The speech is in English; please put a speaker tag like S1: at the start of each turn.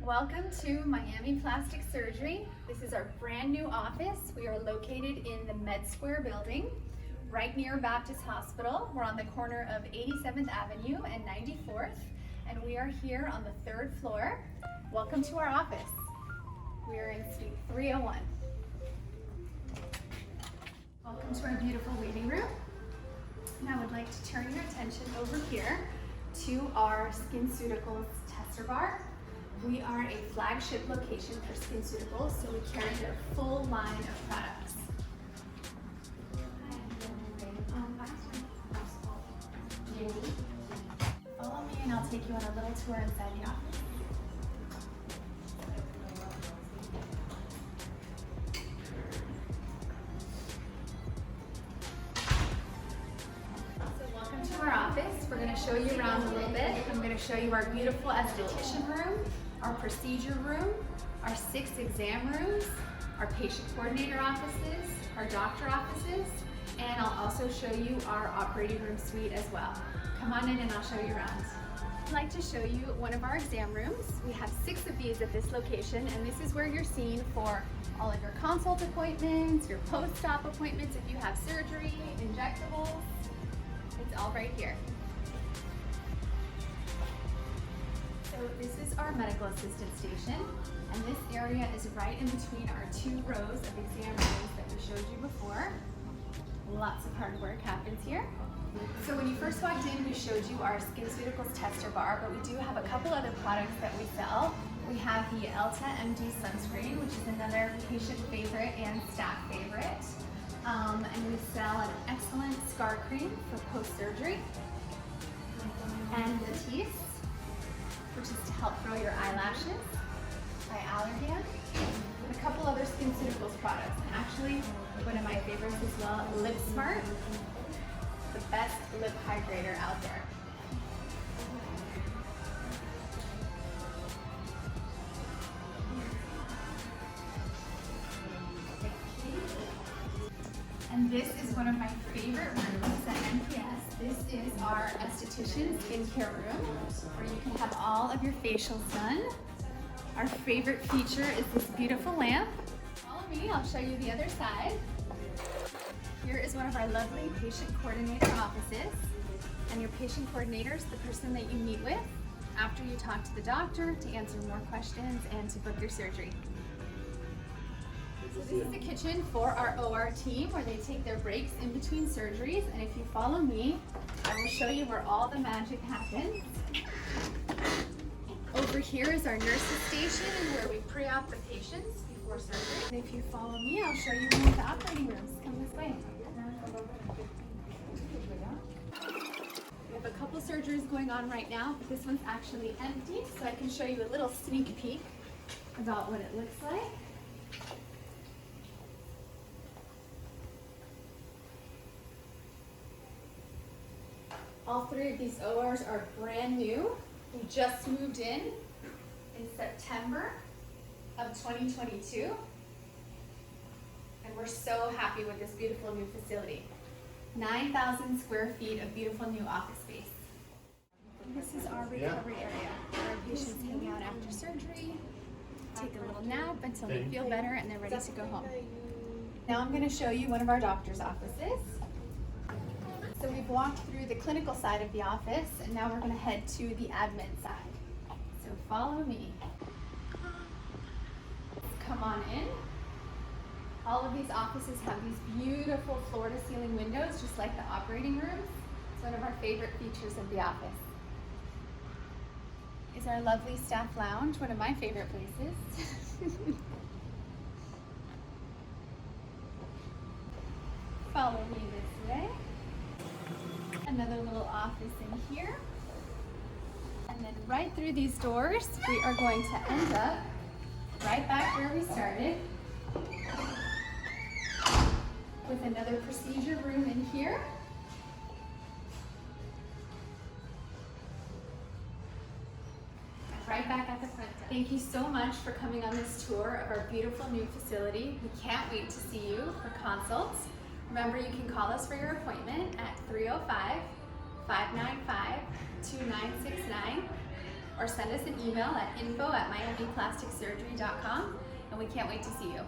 S1: Welcome to Miami Plastic Surgery. This is our brand new office. We are located in the Med Square building, right near Baptist Hospital. We're on the corner of 87th Avenue and 94th, and we are here on the 3rd floor. Welcome to our office. We are in Suite 301. Welcome to our beautiful waiting room. And I would like to turn your attention over here to our SkinCeuticals tester bar. We are a flagship location for SkinCeuticals, so we carry their full line of products. Follow me and I'll take you on a little tour inside the office. Our office. We're going to show you around a little bit. I'm going to show you our beautiful esthetician room, our procedure room, our 6 exam rooms, our patient coordinator offices, our doctor offices, and I'll also show you our operating room suite as well. Come on in and I'll show you around. I'd like to show you one of our exam rooms. We have 6 of these at this location, and this is where you're seen for all of your consult appointments, your post-op appointments if you have surgery, injectables. It's all right here. So this is our medical assistant station, and this area is right in between our 2 rows of exam rooms that we showed you before. Lots of hard work happens here. So when you first walked in, we showed you our SkinCeuticals tester bar, but we do have a couple other products that we sell. We have the Elta MD sunscreen, which is another patient favorite and staff favorite. And we sell an excellent scar cream for post-surgery, and Latisse, which is to help grow your eyelashes, by Allergan, and a couple other SkinCeuticals products. And actually, one of my favorites as well, Lip Smart, the best lip hydrator out there. And this is one of my favorite rooms at NPS. This is our esthetician skincare room, where you can have all of your facials done. Our favorite feature is this beautiful lamp. Follow me, I'll show you the other side. Here is one of our lovely patient coordinator offices. And your patient coordinator is the person that you meet with after you talk to the doctor to answer more questions and to book your surgery. So this is the kitchen for our OR team, where they take their breaks in between surgeries. And if you follow me, I will show you where all the magic happens. Over here is our nurses station, and where we pre-op the patients before surgery. And if you follow me, I'll show you one of the operating rooms. Come this way. We have a couple surgeries going on right now, but this one's actually empty, so I can show you a little sneak peek about what it looks like. All 3 of these ORs are brand new. We just moved in September of 2022. And we're so happy with this beautiful new facility. 9,000 square feet of beautiful new office space. This is our recovery area, where our patients hang out after surgery, take a little nap until they feel better and they're ready to go home. Now I'm going to show you one of our doctor's offices. So we've walked through the clinical side of the office, and now we're going to head to the admin side. So follow me. Come on in. All of these offices have these beautiful floor-to-ceiling windows, just like the operating rooms. It's one of our favorite features of the office. Is our lovely staff lounge, one of my favorite places. Follow me this way. Another little office in here. And then right through these doors, we are going to end up right back where we started, with another procedure room in here. Right back at the front desk. Thank you so much for coming on this tour of our beautiful new facility. We can't wait to see you for consults. Remember, you can call us for your appointment at 305-595-2969. or send us an email at info@miamiplasticsurgery.com, and we can't wait to see you.